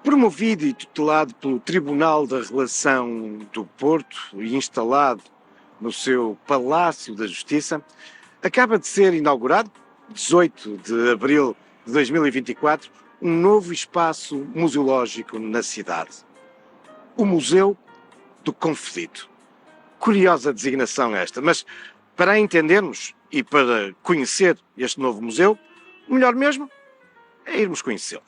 Promovido e tutelado pelo Tribunal da Relação do Porto e instalado no seu Palácio da Justiça, acaba de ser inaugurado, 18 de abril de 2024, um novo espaço museológico na cidade. O Museu do Conflito. Curiosa designação esta, mas para a entendermos e para conhecer este novo museu, o melhor mesmo é irmos conhecê-lo.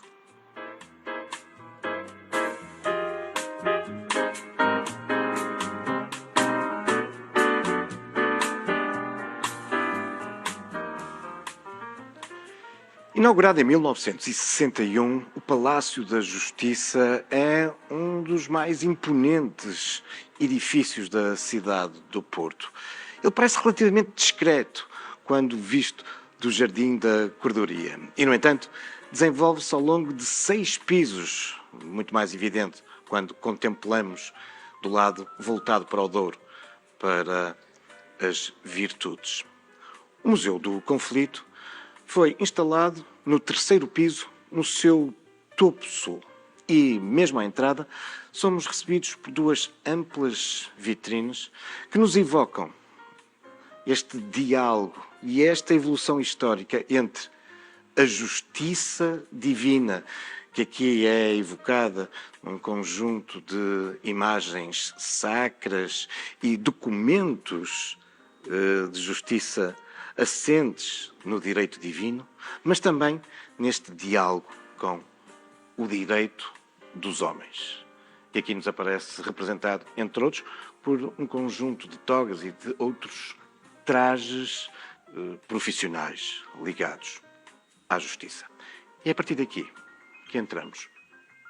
Inaugurado em 1961, o Palácio da Justiça é um dos mais imponentes edifícios da cidade do Porto. Ele parece relativamente discreto quando visto do Jardim da Cordoria e, no entanto, desenvolve-se ao longo de 6 pisos, muito mais evidente quando contemplamos do lado voltado para o Douro, para as virtudes. O Museu do Conflito foi instalado no 3º piso, no seu topo sul. E, mesmo à entrada, somos recebidos por 2 amplas vitrines que nos evocam este diálogo e esta evolução histórica entre a justiça divina, que aqui é evocada num conjunto de imagens sacras e documentos de justiça assentes no direito divino, mas também neste diálogo com o direito dos homens. E aqui nos aparece representado, entre outros, por um conjunto de togas e de outros trajes profissionais ligados à justiça. E é a partir daqui que entramos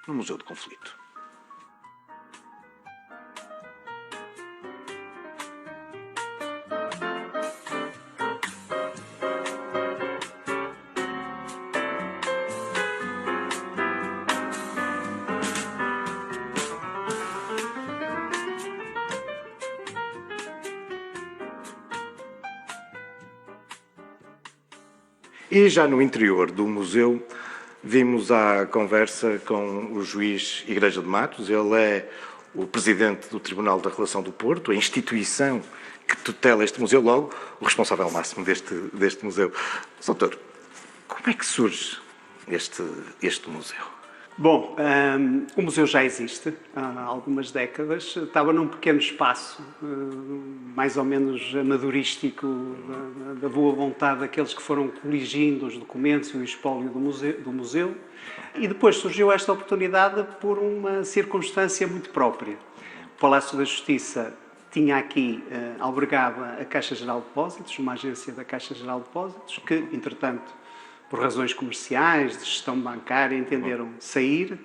no Museu do Conflito. E já no interior do museu vimos a conversa com o juiz Igreja de Matos. Ele é o presidente do Tribunal da Relação do Porto, a instituição que tutela este museu, logo o responsável máximo deste museu. Doutor, como é que surge este museu? Bom, o museu já existe há algumas décadas. Estava num pequeno espaço, mais ou menos amadorístico, da boa vontade daqueles que foram coligindo os documentos e o espólio do museu. E depois surgiu esta oportunidade por uma circunstância muito própria. O Palácio da Justiça tinha aqui, albergava a Caixa Geral de Depósitos, uma agência da Caixa Geral de Depósitos, que, entretanto, por razões comerciais, de gestão bancária, entenderam sair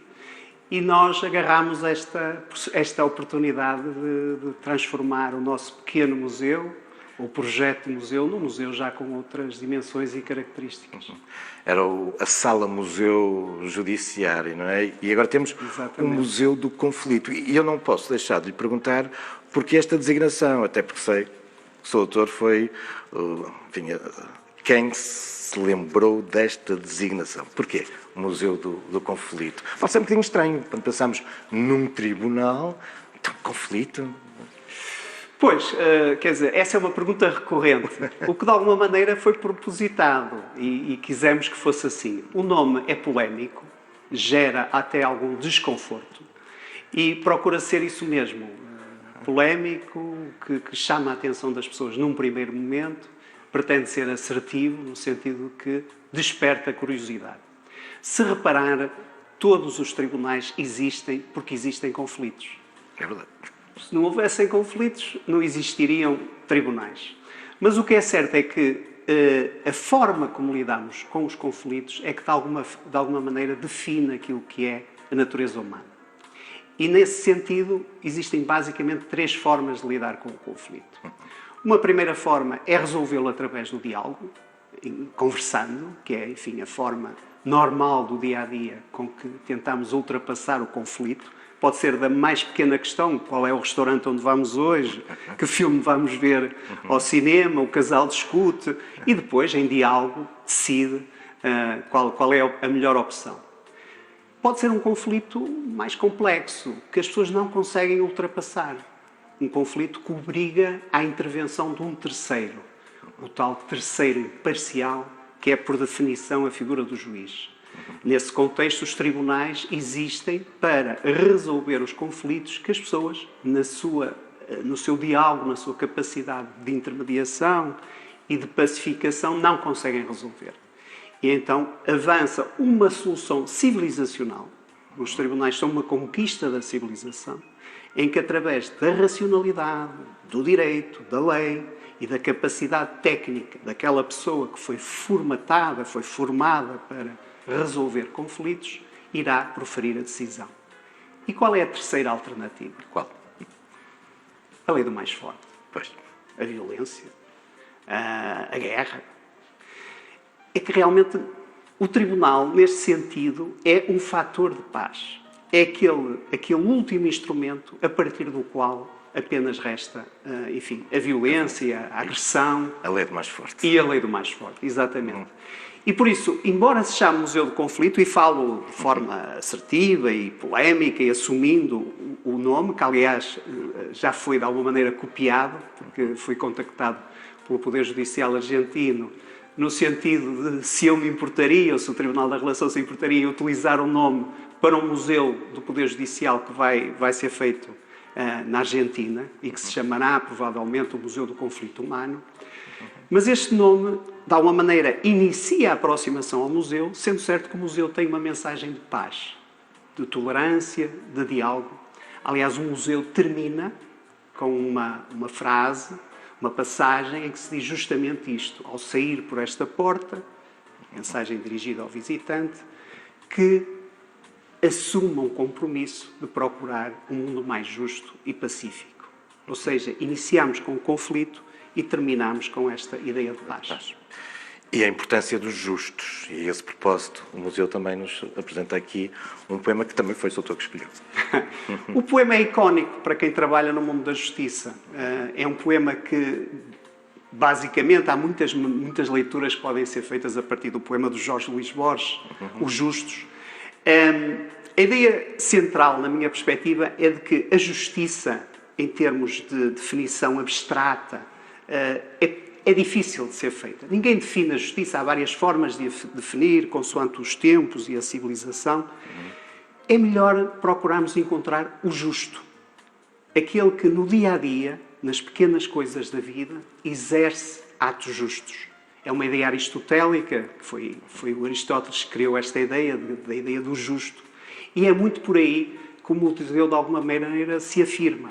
e nós agarramos esta oportunidade de transformar o nosso pequeno museu, o projeto museu, num museu já com outras dimensões e características. Era a Sala-Museu Judiciário, não é? E agora temos o Museu do Conflito. E eu não posso deixar de lhe perguntar porque esta designação, até porque sei que o Sr. Doutor foi quem se lembrou desta designação. Porquê? O Museu do Conflito. Pode ser um bocadinho estranho, quando pensamos num tribunal, de conflito. Pois, quer dizer, essa é uma pergunta recorrente. O que de alguma maneira foi propositado e quisemos que fosse assim. O nome é polémico, gera até algum desconforto e procura ser isso mesmo. Polémico, que chama a atenção das pessoas num primeiro momento, pretende ser assertivo, no sentido que desperta curiosidade. Se reparar, todos os tribunais existem porque existem conflitos. É verdade. Se não houvessem conflitos, não existiriam tribunais. Mas o que é certo é que a forma como lidamos com os conflitos é que, de alguma maneira, define aquilo que é a natureza humana. E, nesse sentido, existem basicamente 3 formas de lidar com o conflito. Uma primeira forma é resolvê-lo através do diálogo, conversando, que é, enfim, a forma normal do dia-a-dia com que tentamos ultrapassar o conflito. Pode ser da mais pequena questão, qual é o restaurante onde vamos hoje, que filme vamos ver ao cinema, o casal discute, e depois, em diálogo, decide qual é a melhor opção. pode ser um conflito mais complexo, que as pessoas não conseguem ultrapassar. Um conflito que obriga à intervenção de um terceiro, o tal terceiro imparcial, que é, por definição, a figura do juiz. Nesse contexto, os tribunais existem para resolver os conflitos que as pessoas, no seu diálogo, na sua capacidade de intermediação e de pacificação, não conseguem resolver. E então avança uma solução civilizacional. Os tribunais são uma conquista da civilização, em que, através da racionalidade, do direito, da lei e da capacidade técnica daquela pessoa que foi formatada, foi formada para resolver conflitos, irá proferir a decisão. E qual é a terceira alternativa? Qual? A lei do mais forte. Pois. A violência, a guerra. É que realmente o tribunal, neste sentido, é um fator de paz. É aquele último instrumento a partir do qual apenas resta, enfim, a violência, a agressão. A lei do mais forte. E a lei do mais forte, exatamente. E por isso, embora se chame Museu do Conflito, e falo de forma assertiva e polémica e assumindo o nome, que aliás já foi de alguma maneira copiado, porque fui contactado pelo Poder Judicial argentino, no sentido de se eu me importaria, ou se o Tribunal da Relação se importaria em utilizar o nome para um museu do Poder Judicial que vai ser feito na Argentina e que se chamará provavelmente o Museu do Conflito Humano. Mas este nome, de alguma maneira, inicia a aproximação ao museu, sendo certo que o museu tem uma mensagem de paz, de tolerância, de diálogo. Aliás, o museu termina com uma frase, uma passagem em que se diz justamente isto. Ao sair por esta porta, mensagem dirigida ao visitante, que assuma um compromisso de procurar um mundo mais justo e pacífico. Ou seja, iniciamos com o conflito e terminamos com esta ideia de paz. E a importância dos justos. E a esse propósito, o museu também nos apresenta aqui um poema que também foi o autor que escolheu. O poema é icónico para quem trabalha no mundo da justiça. É um poema que, basicamente, há muitas leituras que podem ser feitas a partir do poema do Jorge Luís Borges, Os Justos. A ideia central, na minha perspectiva, é de que a justiça, em termos de definição abstrata, é difícil de ser feita. Ninguém define a justiça, há várias formas de definir, consoante os tempos e a civilização. É melhor procurarmos encontrar o justo. Aquele que no dia-a-dia, nas pequenas coisas da vida, exerce atos justos. É uma ideia aristotélica, que foi o Aristóteles que criou esta ideia, da ideia do justo. E é muito por aí que o museu, de alguma maneira, se afirma.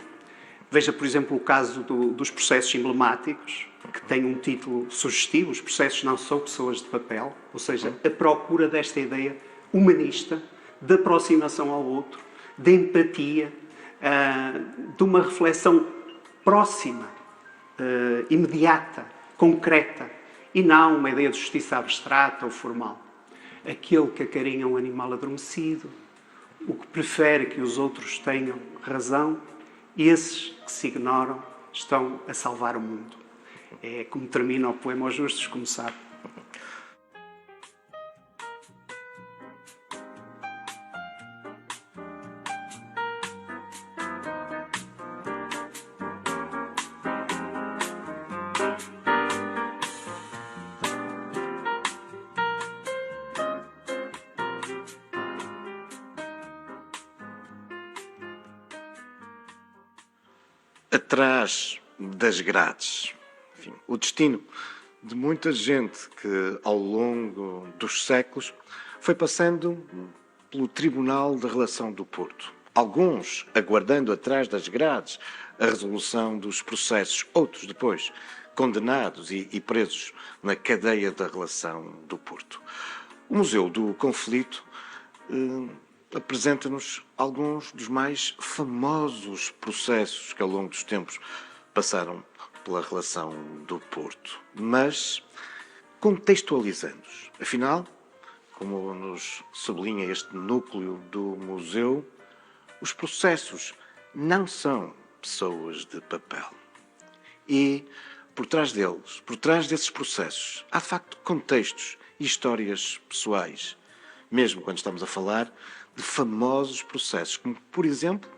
Veja, por exemplo, o caso dos processos emblemáticos, que tem um título sugestivo. Os processos não são pessoas de papel, ou seja, a procura desta ideia humanista, de aproximação ao outro, de empatia, de uma reflexão próxima, imediata, concreta, e não uma ideia de justiça abstrata ou formal. Aquele que acarinha um animal adormecido, o que prefere que os outros tenham razão, e esses que se ignoram estão a salvar o mundo. É como termina o poema Os Justos, como sabe. Atrás das grades. Enfim, o destino de muita gente que, ao longo dos séculos, foi passando pelo Tribunal da Relação do Porto. Alguns aguardando atrás das grades a resolução dos processos, outros depois condenados e presos na cadeia da Relação do Porto. O Museu do Conflito apresenta-nos alguns dos mais famosos processos que ao longo dos tempos passaram pela Relação do Porto. Mas, contextualizando-os, afinal, como nos sublinha este núcleo do museu, os processos não são pessoas de papel. E, por trás deles, por trás desses processos, há de facto contextos e histórias pessoais mesmo quando estamos a falar de famosos processos, como, por exemplo,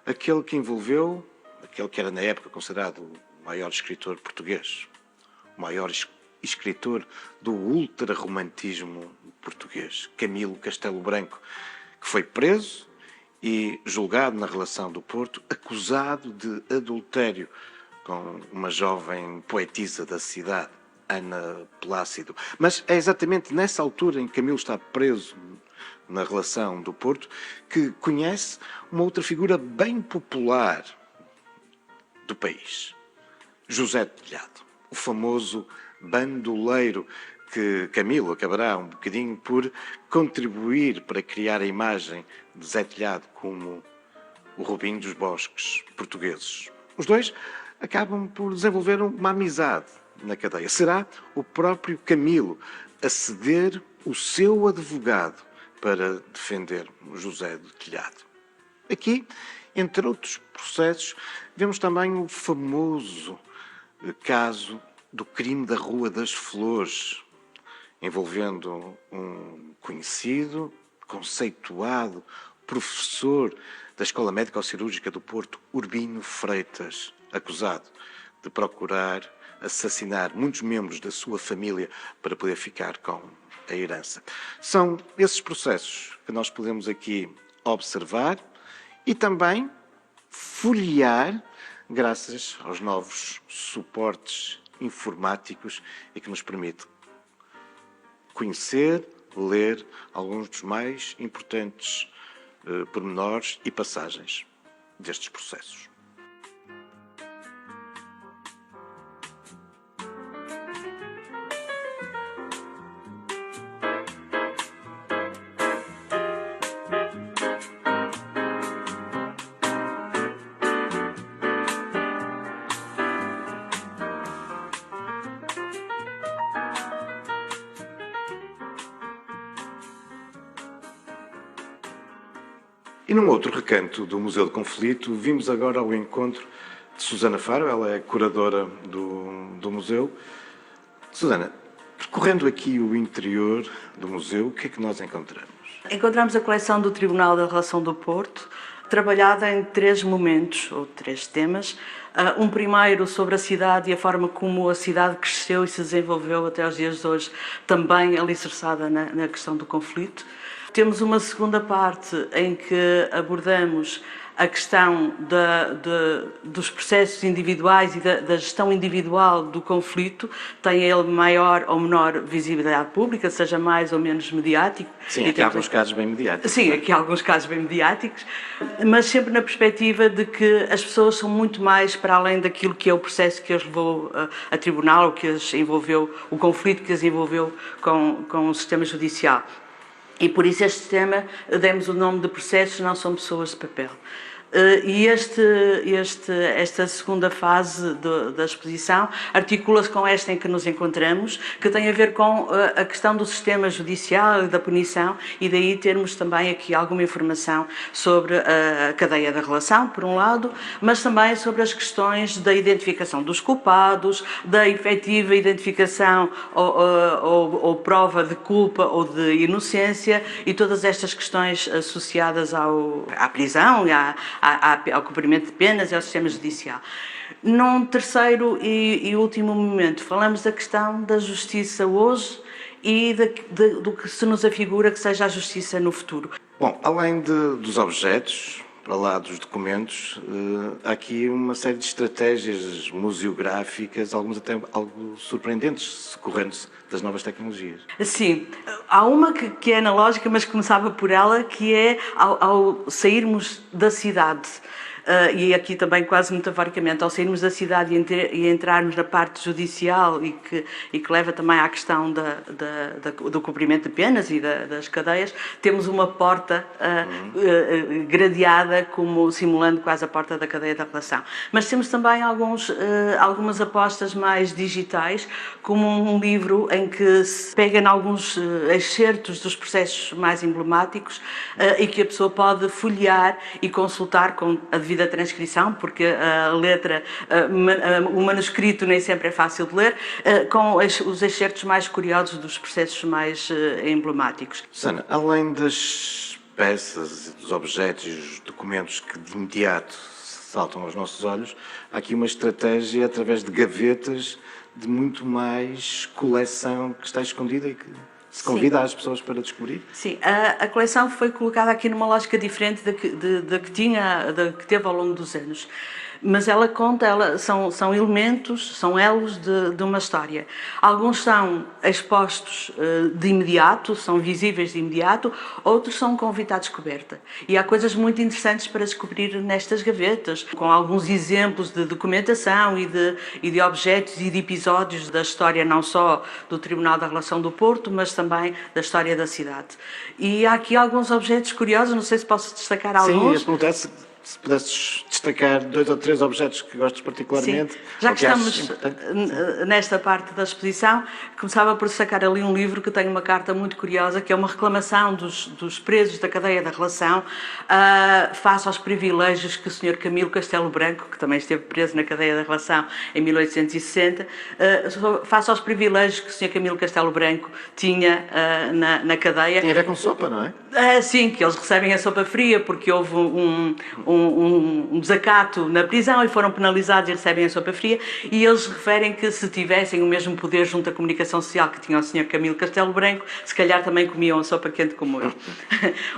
aquele que envolveu aquele que era na época considerado o maior escritor português, o maior escritor do ultrarromantismo português, Camilo Castelo Branco, que foi preso e julgado na relação do Porto, acusado de adultério com uma jovem poetisa da cidade, Ana Plácido. Mas é exatamente nessa altura em que Camilo está preso na relação do Porto que conhece uma outra figura bem popular do país, José de Telhado, o famoso bandoleiro que Camilo acabará um bocadinho por contribuir para criar a imagem de Zé Telhado como o Robinho dos Bosques portugueses. Os dois acabam por desenvolver uma amizade na cadeia. Será o próprio Camilo a ceder o seu advogado para defender José de Telhado. Aqui, entre outros processos, vemos também o famoso caso do crime da Rua das Flores, envolvendo um conhecido, conceituado professor da Escola Médico-Cirúrgica do Porto, Urbino Freitas, acusado de procurar assassinar muitos membros da sua família para poder ficar com a herança. São esses processos que nós podemos aqui observar e também folhear graças aos novos suportes informáticos e que nos permite conhecer, ler alguns dos mais importantes pormenores e passagens destes processos. E num outro recanto do Museu do Conflito, vimos agora ao encontro de Susana Faro, ela é curadora do museu. Susana, percorrendo aqui o interior do museu, o que é que nós encontramos? Encontramos a coleção do Tribunal da Relação do Porto, trabalhada em 3 momentos, ou 3 temas. Um primeiro sobre a cidade e a forma como a cidade cresceu e se desenvolveu até aos dias de hoje, também alicerçada na questão do conflito. Temos uma segunda parte em que abordamos a questão dos processos individuais e da gestão individual do conflito, tem ele maior ou menor visibilidade pública, seja mais ou menos mediático. Sim, aqui há alguns casos bem mediáticos. Sim, aqui há alguns casos bem mediáticos, mas sempre na perspectiva de que as pessoas são muito mais para além daquilo que é o processo que as levou a tribunal, ou que as envolveu, o conflito que as envolveu com o sistema judicial. E por isso este tema, demos o nome de processos, não são pessoas de papel. E esta segunda fase da exposição articula-se com esta em que nos encontramos, que tem a ver com a questão do sistema judicial e da punição, e daí termos também aqui alguma informação sobre a cadeia da relação, por um lado, mas também sobre as questões da identificação dos culpados, da efetiva identificação ou prova de culpa ou de inocência, e todas estas questões associadas à prisão e ao cumprimento de penas e ao sistema judicial. Num terceiro e último momento, falamos da questão da justiça hoje e do que se nos afigura que seja a justiça no futuro. Bom, além dos objetos, para lá dos documentos, há aqui uma série de estratégias museográficas, algumas até algo surpreendentes, decorrendo-se das novas tecnologias. Sim, há uma que é analógica, mas começava por ela, que é ao sairmos da cidade. E aqui também quase metaforicamente, ao sairmos da cidade e entrarmos na parte judicial e que leva também à questão do cumprimento de penas e das cadeias, temos uma porta gradeada, como simulando quase a porta da cadeia da relação. Mas temos também algumas apostas mais digitais, como um livro em que se pega em alguns excertos dos processos mais emblemáticos e que a pessoa pode folhear e consultar com a devida da transcrição, porque a letra, o manuscrito nem sempre é fácil de ler, com os excertos mais curiosos dos processos mais emblemáticos. Susana, além das peças, dos objetos e dos documentos que de imediato saltam aos nossos olhos, há aqui uma estratégia através de gavetas de muito mais coleção que está escondida e que se convida as pessoas para descobrir? Sim, a coleção foi colocada aqui numa lógica diferente da que teve ao longo dos anos. Mas ela conta, são elementos, são elos de uma história. Alguns são expostos de imediato, são visíveis de imediato, outros são convite à descoberta. E há coisas muito interessantes para descobrir nestas gavetas, com alguns exemplos de documentação e de objetos e de episódios da história, não só do Tribunal da Relação do Porto, mas também da história da cidade. E há aqui alguns objetos curiosos, não sei se posso destacar alguns. Sim, se pudesses destacar 2 ou 3 objetos que gostes particularmente. Sim. Já que estamos nesta parte da exposição, começava por destacar ali um livro que tem uma carta muito curiosa, que é uma reclamação dos presos da cadeia da relação face aos privilégios que o Sr. Camilo Castelo Branco, que também esteve preso na cadeia da relação em 1860, face aos privilégios que o Sr. Camilo Castelo Branco tinha na cadeia. Tem a ver com sopa, não é? Sim, que eles recebem a sopa fria porque houve um desacato na prisão e foram penalizados e recebem a sopa fria, e eles referem que se tivessem o mesmo poder junto à comunicação social que tinha o Sr. Camilo Castelo Branco, se calhar também comiam a sopa quente como eu.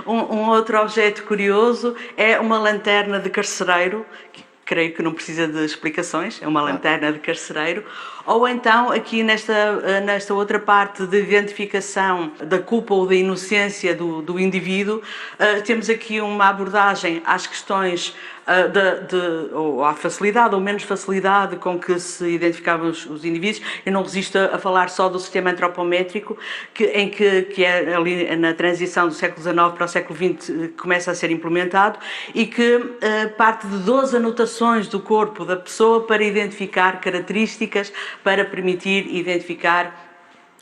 Um outro objeto curioso é uma lanterna de carcereiro, que creio que não precisa de explicações, é uma lanterna de carcereiro. Ou então, aqui nesta outra parte de identificação da culpa ou da inocência do indivíduo, temos aqui uma abordagem às questões ou à facilidade ou menos facilidade com que se identificavam os indivíduos. Eu não resisto a falar só do sistema antropométrico, que é ali na transição do século XIX para o século XX começa a ser implementado, e que parte de 12 anotações do corpo da pessoa para identificar características, para permitir identificar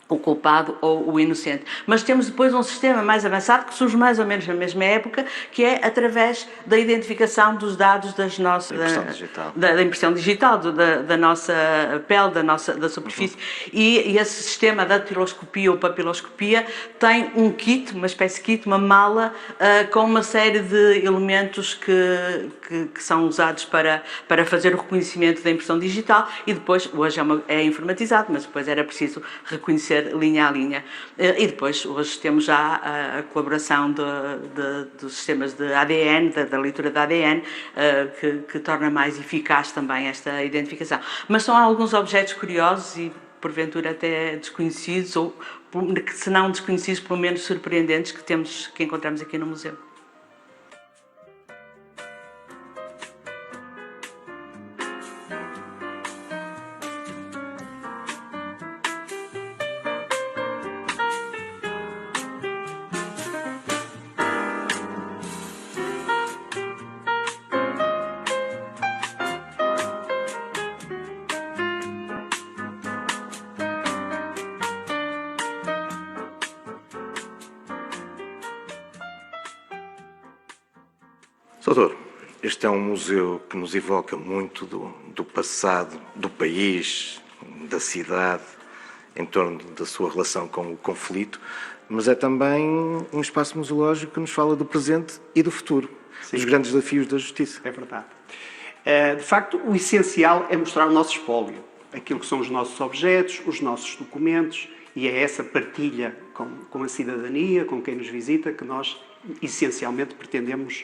o culpado ou o inocente. Mas temos depois um sistema mais avançado que surge mais ou menos na mesma época, que é através da identificação dos dados da impressão digital, da nossa pele, da superfície. E esse sistema da datiloscopia ou papiloscopia tem um kit, uma espécie de kit, uma mala com uma série de elementos que são usados para fazer o reconhecimento da impressão digital, e depois, hoje é informatizado, mas depois era preciso reconhecer linha a linha. E depois, hoje temos já a colaboração dos sistemas de ADN, da leitura de ADN, que torna mais eficaz também esta identificação. Mas são alguns objetos curiosos e, porventura, até desconhecidos, ou se não desconhecidos, pelo menos surpreendentes, que encontramos aqui no museu. Doutor, este é um museu que nos evoca muito do passado, do país, da cidade, em torno da sua relação com o conflito, mas é também um espaço museológico que nos fala do presente e do futuro, dos grandes desafios da justiça. É verdade. De facto, o essencial é mostrar o nosso espólio, aquilo que são os nossos objetos, os nossos documentos, e é essa partilha com a cidadania, com quem nos visita, que nós essencialmente pretendemos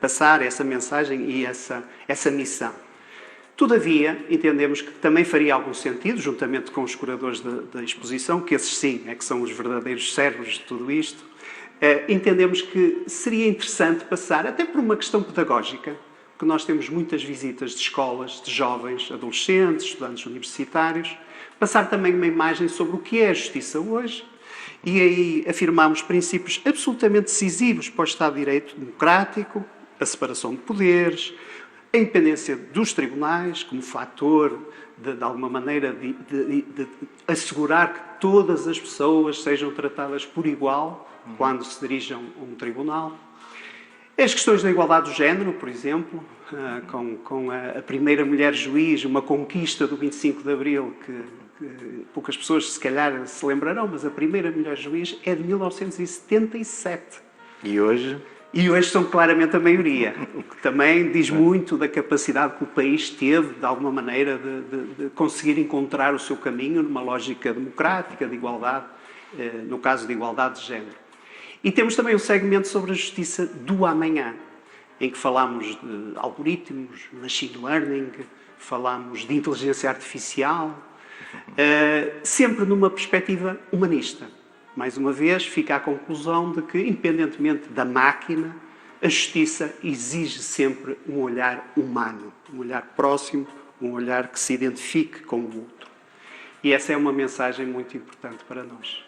passar essa mensagem e essa missão. Todavia, entendemos que também faria algum sentido, juntamente com os curadores da exposição, que esses sim é que são os verdadeiros cérebros de tudo isto, entendemos que seria interessante passar, até por uma questão pedagógica, que nós temos muitas visitas de escolas, de jovens, adolescentes, estudantes universitários, passar também uma imagem sobre o que é a justiça hoje, e aí afirmamos princípios absolutamente decisivos para o Estado de Direito democrático, a separação de poderes, a independência dos tribunais como fator, de alguma maneira, de assegurar que todas as pessoas sejam tratadas por igual quando se dirijam a um tribunal. As questões da igualdade do género, por exemplo, com a primeira mulher juiz, uma conquista do 25 de Abril, que poucas pessoas se calhar se lembrarão, mas a primeira mulher juiz é de 1977. E hoje? E hoje são claramente a maioria, o que também diz muito da capacidade que o país teve, de alguma maneira, de conseguir encontrar o seu caminho numa lógica democrática, de igualdade, no caso de igualdade de género. E temos também um segmento sobre a justiça do amanhã, em que falamos de algoritmos, machine learning, falamos de inteligência artificial, sempre numa perspectiva humanista. Mais uma vez, fica a conclusão de que, independentemente da máquina, a justiça exige sempre um olhar humano, um olhar próximo, um olhar que se identifique com o outro. E essa é uma mensagem muito importante para nós.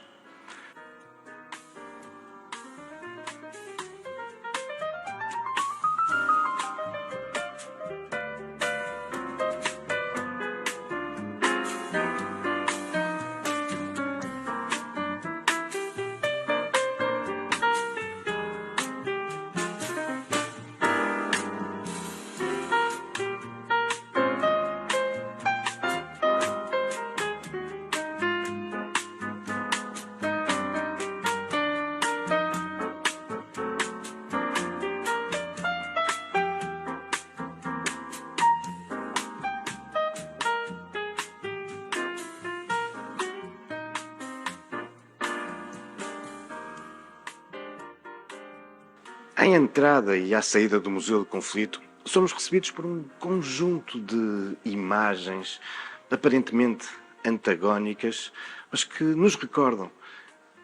À entrada e à saída do Museu do Conflito, somos recebidos por um conjunto de imagens aparentemente antagónicas, mas que nos recordam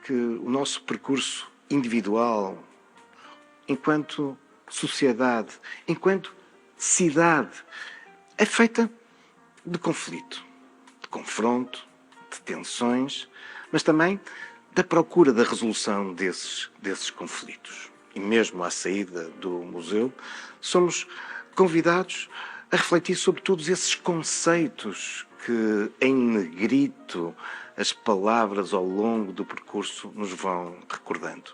que o nosso percurso individual, enquanto sociedade, enquanto cidade, é feita de conflito, de confronto, de tensões, mas também da procura da resolução desses conflitos. E mesmo à saída do museu, somos convidados a refletir sobre todos esses conceitos que, em negrito, as palavras ao longo do percurso nos vão recordando.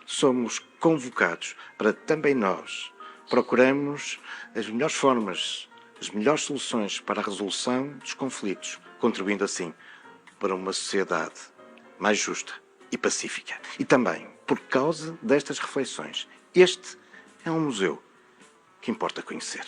Somos convocados para também nós procurarmos as melhores formas, as melhores soluções para a resolução dos conflitos, contribuindo assim para uma sociedade mais justa e pacífica. E também, por causa destas reflexões, este é um museu que importa conhecer.